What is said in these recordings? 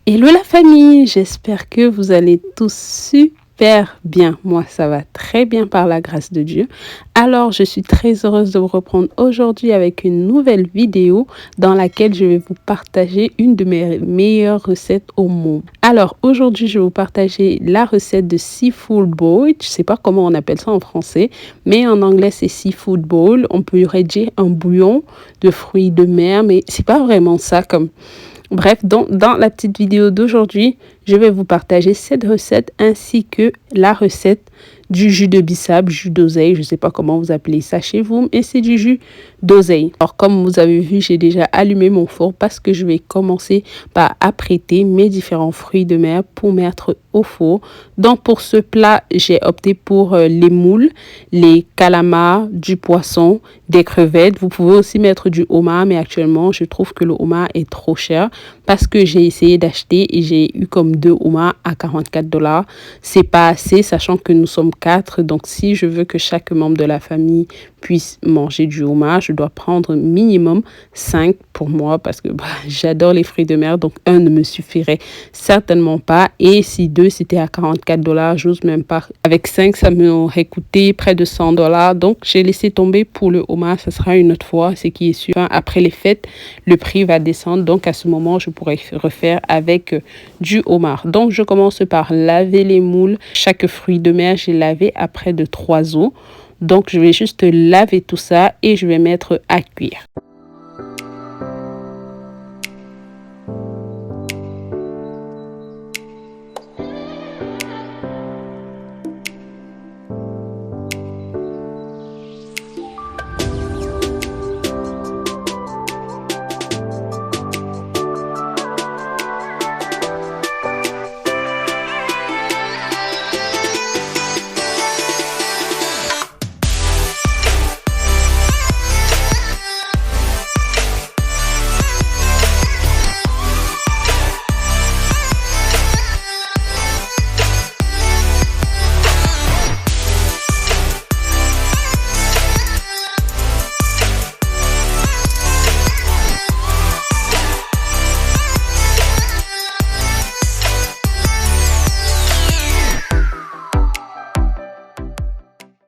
Hello la famille, j'espère que vous allez tous super bien. Moi, ça va très bien par la grâce de Dieu. Alors, je suis très heureuse de vous reprendre aujourd'hui avec une nouvelle vidéo dans laquelle je vais vous partager une de mes meilleures recettes au monde. Alors, aujourd'hui, je vais vous partager la recette de Seafood Bowl. Je ne sais pas comment on appelle ça en français, mais en anglais, c'est Seafood Bowl. On peut dire un bouillon de fruits de mer, mais c'est pas vraiment ça comme... Bref, donc dans la petite vidéo d'aujourd'hui, je vais vous partager cette recette ainsi que la recette du jus de bissap, jus d'oseille. Je ne sais pas comment vous appelez ça chez vous, mais c'est du jus d'oseille. Alors comme vous avez vu, j'ai déjà allumé mon four parce que je vais commencer par apprêter mes différents fruits de mer pour mettre au four. Donc pour ce plat, j'ai opté pour les moules, les calamars, du poisson, des crevettes. Vous pouvez aussi mettre du homard, mais actuellement, je trouve que le homard est trop cher parce que j'ai essayé d'acheter et j'ai eu comme 2 homards à 44 $. C'est pas assez, sachant que nous sommes 4. Donc, si je veux que chaque membre de la famille puisse manger du homard, je dois prendre minimum 5 pour moi parce que j'adore les fruits de mer. Donc, 1 ne me suffirait certainement pas. Et si 2, c'était à 44 $, j'ose même pas. Avec 5, ça m'aurait coûté près de 100 $. Donc, j'ai laissé tomber pour le homard. Ça sera une autre fois, ce qui est sûr. Après les fêtes, le prix va descendre. Donc, à ce moment, je pourrais refaire avec du homard. Donc, je commence par laver les moules. Chaque fruit de mer, j'ai lavé à près de 3 eaux. Donc, je vais juste laver tout ça et je vais mettre à cuire.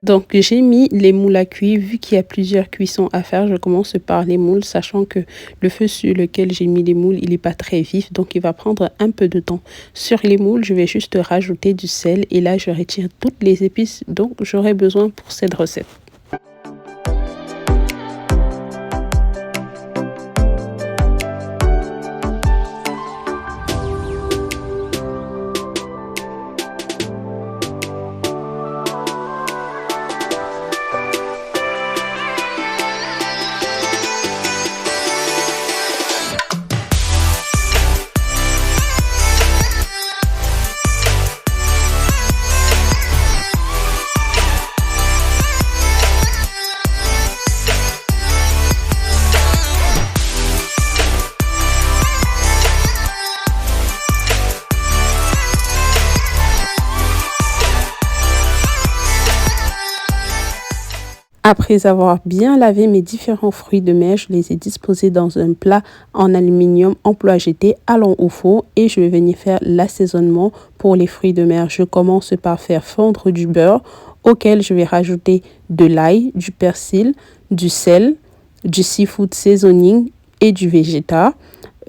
Donc, j'ai mis les moules à cuire. Vu qu'il y a plusieurs cuissons à faire, je commence par les moules, sachant que le feu sur lequel j'ai mis les moules, il n'est pas très vif. Donc, il va prendre un peu de temps. Sur les moules, je vais juste rajouter du sel. Et là, je retire toutes les épices dont j'aurai besoin pour cette recette. Après avoir bien lavé mes différents fruits de mer, je les ai disposés dans un plat en aluminium en plat à jeter. Allons au four et je vais venir faire l'assaisonnement pour les fruits de mer. Je commence par faire fondre du beurre auquel je vais rajouter de l'ail, du persil, du sel, du seafood seasoning et du végéta.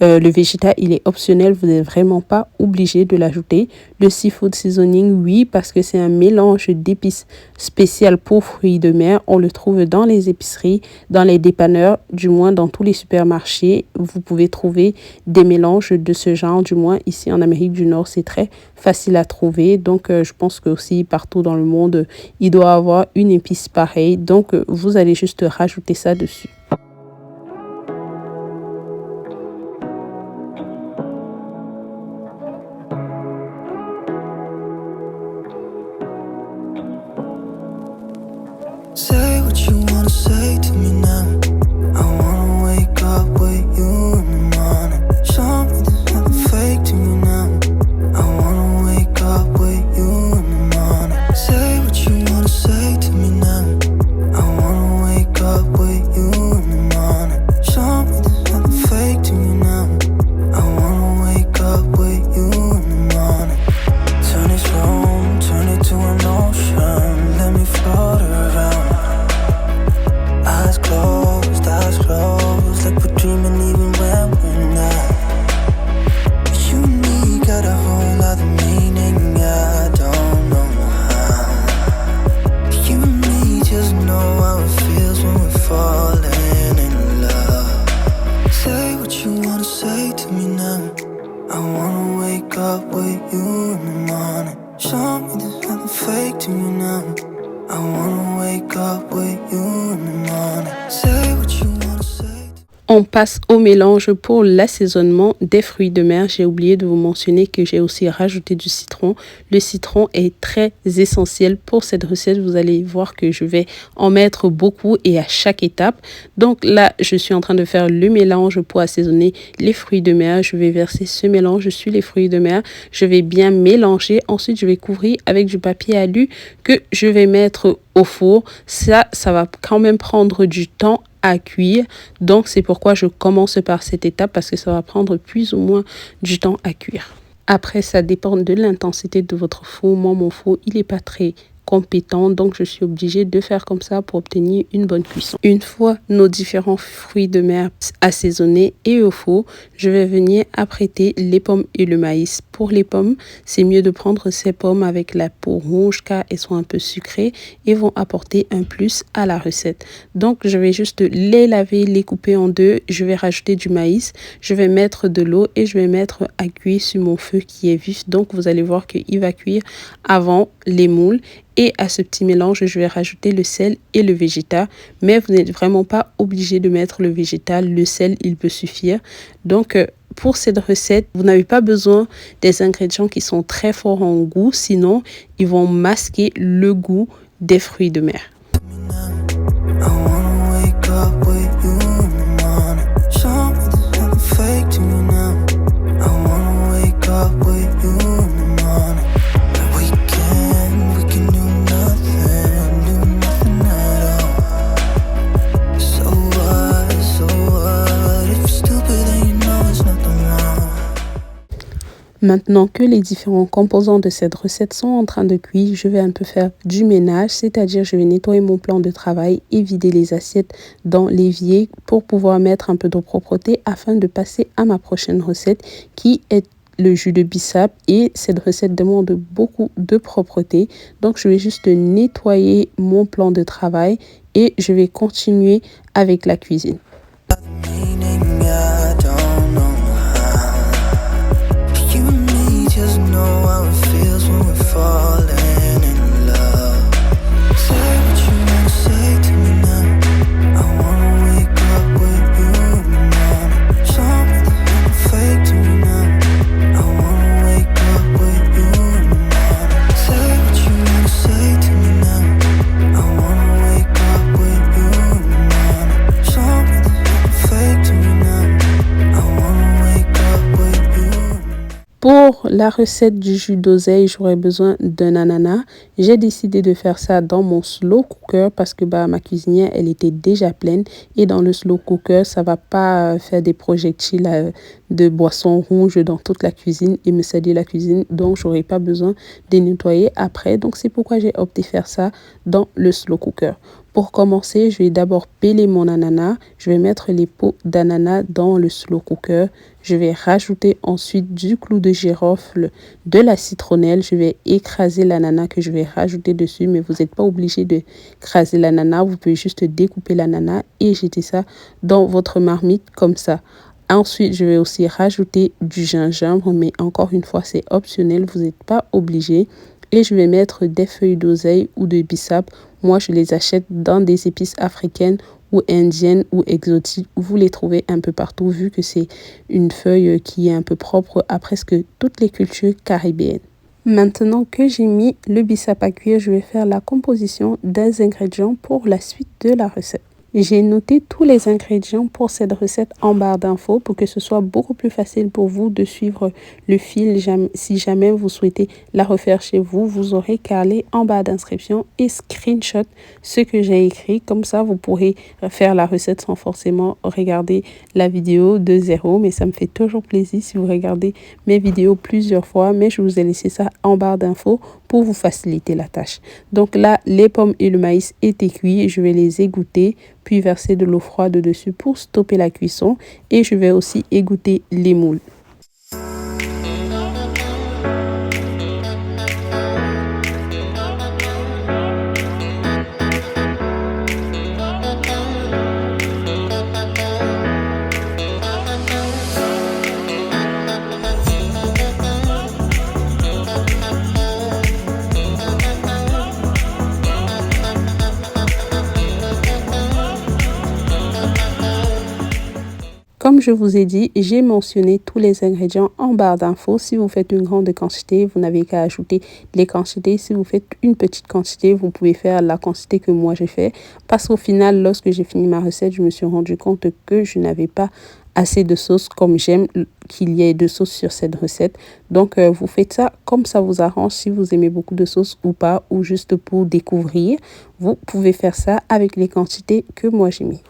Le végéta, il est optionnel, vous n'êtes vraiment pas obligé de l'ajouter. Le seafood seasoning, oui, parce que c'est un mélange d'épices spéciales pour fruits de mer. On le trouve dans les épiceries, dans les dépanneurs, du moins dans tous les supermarchés. Vous pouvez trouver des mélanges de ce genre, du moins ici en Amérique du Nord, c'est très facile à trouver. Donc, je pense que aussi partout dans le monde, il doit y avoir une épice pareille. Donc, vous allez juste rajouter ça dessus. Say what you wanna say to me now. I wanna wake up with you in the morning. Show me there's nothing fake to me now. I wanna wake up with you in the morning. Say what you wanna say to me now. I wanna wake up with you wanna say to me now? I wanna wake up with you in the morning. Show me there's nothing fake to me now. I wanna wake up with you in the morning. Say what you wanna say. On passe au mélange pour l'assaisonnement des fruits de mer. J'ai oublié de vous mentionner que j'ai aussi rajouté du citron. Le citron est très essentiel pour cette recette. Vous allez voir que je vais en mettre beaucoup et à chaque étape. Donc là, je suis en train de faire le mélange pour assaisonner les fruits de mer. Je vais verser ce mélange sur les fruits de mer. Je vais bien mélanger. Ensuite, je vais couvrir avec du papier alu que je vais mettre au four. Ça va quand même prendre du temps à cuire, donc c'est pourquoi je commence par cette étape parce que ça va prendre plus ou moins du temps à cuire. Après, ça dépend de l'intensité de votre four. Moi, mon four, il n'est pas très compétent, donc je suis obligée de faire comme ça pour obtenir une bonne cuisson. Une fois nos différents fruits de mer assaisonnés et au four, je vais venir apprêter les pommes et le maïs. Pour les pommes, c'est mieux de prendre ces pommes avec la peau rouge car elles sont un peu sucrées et vont apporter un plus à la recette. Donc, je vais juste les laver, les couper en deux. Je vais rajouter du maïs, je vais mettre de l'eau et je vais mettre à cuire sur mon feu qui est vif. Donc, vous allez voir qu'il va cuire avant les moules. Et à ce petit mélange, je vais rajouter le sel et le végétal. Mais vous n'êtes vraiment pas obligé de mettre le végétal. Le sel, il peut suffire. Donc, pour cette recette, vous n'avez pas besoin des ingrédients qui sont très forts en goût. Sinon, ils vont masquer le goût des fruits de mer. I wanna wake up with you in the morning. Show me there's nothing fake to me now. I wanna wake up with you in the morning. We can do nothing at all. So what? If you're stupid, then you know it's nothing wrong. Maintenant que les différents composants de cette recette sont en train de cuire, je vais un peu faire du ménage, c'est-à-dire je vais nettoyer mon plan de travail et vider les assiettes dans l'évier pour pouvoir mettre un peu de propreté afin de passer à ma prochaine recette qui est le jus de bissap. Et cette recette demande beaucoup de propreté. Donc, je vais juste nettoyer mon plan de travail et je vais continuer avec la cuisine. Meaning I don't know how. You and me just know how it feels when we're falling in love. Say what you wanna say to me now. I wanna wake up with you in the morning. Show me there's nothing fake to me now. I wanna wake up with you in the morning. Say what you wanna say to me now. I wanna wake up with you in the morning. Show me there's nothing fake to me now. I wanna wake up with you. Pour la recette du jus d'oseille, j'aurais besoin d'un ananas. J'ai décidé de faire ça dans mon slow cooker parce que ma cuisinière, elle était déjà pleine. Et dans le slow cooker, ça va pas faire des projectiles de boissons rouges dans toute la cuisine et me salir la cuisine. Donc, j'aurais pas besoin de nettoyer après. Donc, c'est pourquoi j'ai opté faire ça dans le slow cooker. Pour commencer, je vais d'abord peler mon ananas. Je vais mettre les peaux d'ananas dans le slow cooker. Je vais rajouter ensuite du clou de girofle, de la citronnelle. Je vais écraser l'ananas que je vais rajouter dessus, mais vous n'êtes pas obligé de écraser l'ananas. Vous pouvez juste découper l'ananas et jeter ça dans votre marmite comme ça. Ensuite, je vais aussi rajouter du gingembre, mais encore une fois, c'est optionnel. Vous n'êtes pas obligé. Et je vais mettre des feuilles d'oseille ou de bissap. Moi, je les achète dans des épices africaines ou indiennes ou exotiques. Vous les trouvez un peu partout vu que c'est une feuille qui est un peu propre à presque toutes les cultures caribéennes. Maintenant que j'ai mis le bissap à cuire, je vais faire la composition des ingrédients pour la suite de la recette. J'ai noté tous les ingrédients pour cette recette en barre d'infos pour que ce soit beaucoup plus facile pour vous de suivre le fil. Si jamais vous souhaitez la refaire chez vous, vous aurez qu'à aller en barre d'inscription et screenshot ce que j'ai écrit. Comme ça, vous pourrez faire la recette sans forcément regarder la vidéo de zéro. Mais ça me fait toujours plaisir si vous regardez mes vidéos plusieurs fois. Mais je vous ai laissé ça en barre d'infos pour vous faciliter la tâche. Donc là, les pommes et le maïs étaient cuits. Je vais les égoutter, puis verser de l'eau froide dessus pour stopper la cuisson. Et je vais aussi égoutter les moules. Comme je vous ai dit, j'ai mentionné tous les ingrédients en barre d'infos. Si vous faites une grande quantité, vous n'avez qu'à ajouter les quantités. Si vous faites une petite quantité, vous pouvez faire la quantité que moi j'ai fait. Parce qu'au final, lorsque j'ai fini ma recette, je me suis rendu compte que je n'avais pas assez de sauce comme j'aime qu'il y ait de sauce sur cette recette. Donc, vous faites ça comme ça vous arrange, si vous aimez beaucoup de sauce ou pas, ou juste pour découvrir. Vous pouvez faire ça avec les quantités que moi j'ai mis.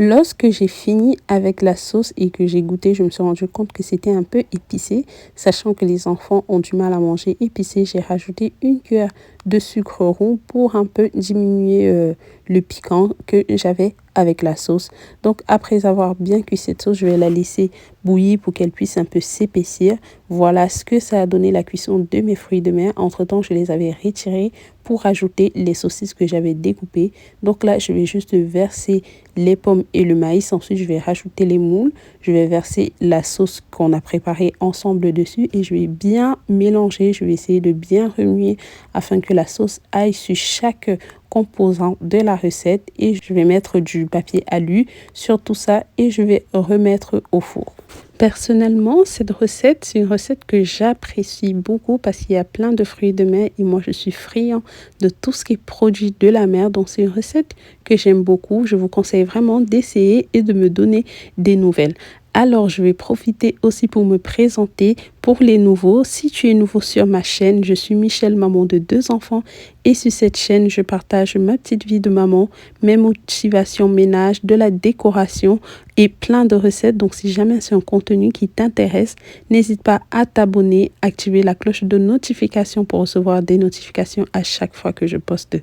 Lorsque j'ai fini avec la sauce et que j'ai goûté, je me suis rendu compte que c'était un peu épicé. Sachant que les enfants ont du mal à manger épicé, j'ai rajouté une cuillère de sucre roux pour un peu diminuer le piquant que j'avais avec la sauce. Donc après avoir bien cuit cette sauce, je vais la laisser bouillir pour qu'elle puisse un peu s'épaissir. Voilà ce que ça a donné la cuisson de mes fruits de mer. Entre temps, je les avais retirés pour ajouter les saucisses que j'avais découpées. Donc là, je vais juste verser les pommes et le maïs. Ensuite, je vais rajouter les moules. Je vais verser la sauce qu'on a préparée ensemble dessus et je vais bien mélanger. Je vais essayer de bien remuer afin que la sauce aille sur chaque composant de la recette et je vais mettre du papier alu sur tout ça et je vais remettre au four. Personnellement, cette recette, c'est une recette que j'apprécie beaucoup parce qu'il y a plein de fruits de mer et moi, je suis friand de tout ce qui est produit de la mer. Donc, c'est une recette que j'aime beaucoup. Je vous conseille vraiment d'essayer et de me donner des nouvelles. Alors, je vais profiter aussi pour me présenter pour les nouveaux. Si tu es nouveau sur ma chaîne, je suis Michel, maman de 2 enfants. Et sur cette chaîne, je partage ma petite vie de maman, mes motivations ménage, de la décoration et plein de recettes. Donc, si jamais c'est un contenu qui t'intéresse, n'hésite pas à t'abonner, activer la cloche de notification pour recevoir des notifications à chaque fois que je poste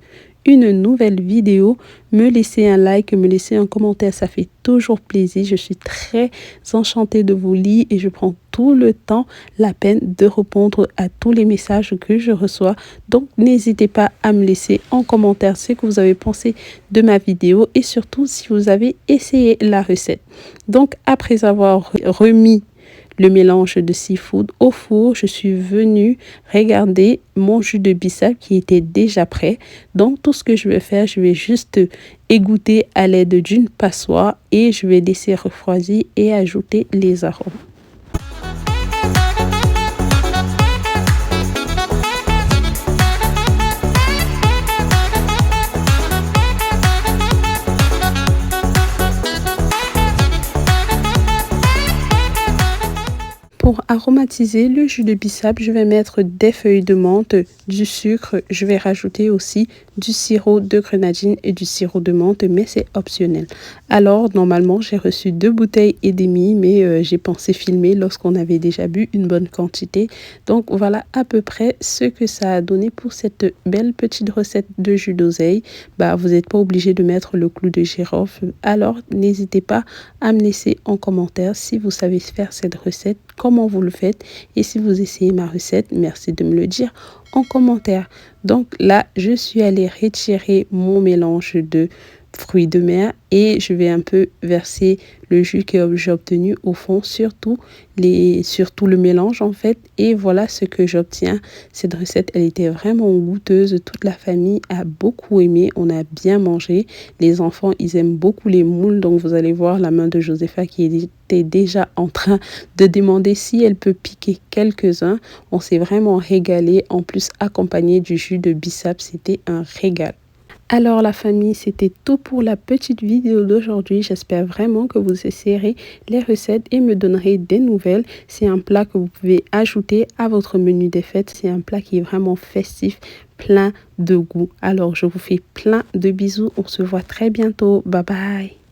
une nouvelle vidéo. Me laisser un like, me laisser un commentaire, ça fait toujours plaisir. Je suis très enchantée de vous lire et je prends tout le temps, la peine de répondre à tous les messages que je reçois. Donc, n'hésitez pas à me laisser en commentaire ce que vous avez pensé de ma vidéo et surtout si vous avez essayé la recette. Donc, après avoir remis le mélange de seafood au four, je suis venue regarder mon jus de bissap qui était déjà prêt. Donc, tout ce que je vais faire, je vais juste égoutter à l'aide d'une passoire et je vais laisser refroidir et ajouter les arômes. Pour aromatiser le jus de bissap, je vais mettre des feuilles de menthe, du sucre. Je vais rajouter aussi du sirop de grenadine et du sirop de menthe, mais c'est optionnel. Alors, normalement, j'ai reçu 2 bouteilles et demie, mais j'ai pensé filmer lorsqu'on avait déjà bu une bonne quantité. Donc, voilà à peu près ce que ça a donné pour cette belle petite recette de jus d'oseille. Vous n'êtes pas obligé de mettre le clou de girofle. Alors, n'hésitez pas à me laisser en commentaire si vous savez faire cette recette, comment vous le faites et si vous essayez ma recette, merci de me le dire en commentaire. Donc là, je suis allée retirer mon mélange de fruits de mer et je vais un peu verser le jus que j'ai obtenu au fond, surtout le mélange en fait. Et voilà ce que j'obtiens. Cette recette, elle était vraiment goûteuse. Toute la famille a beaucoup aimé. On a bien mangé. Les enfants, ils aiment beaucoup les moules. Donc vous allez voir la main de Josepha qui était déjà en train de demander si elle peut piquer quelques-uns. On s'est vraiment régalé. En plus, accompagné du jus de bissap, c'était un régal. Alors la famille, c'était tout pour la petite vidéo d'aujourd'hui. J'espère vraiment que vous essayerez les recettes et me donnerez des nouvelles. C'est un plat que vous pouvez ajouter à votre menu des fêtes. C'est un plat qui est vraiment festif, plein de goût. Alors je vous fais plein de bisous. On se voit très bientôt. Bye bye.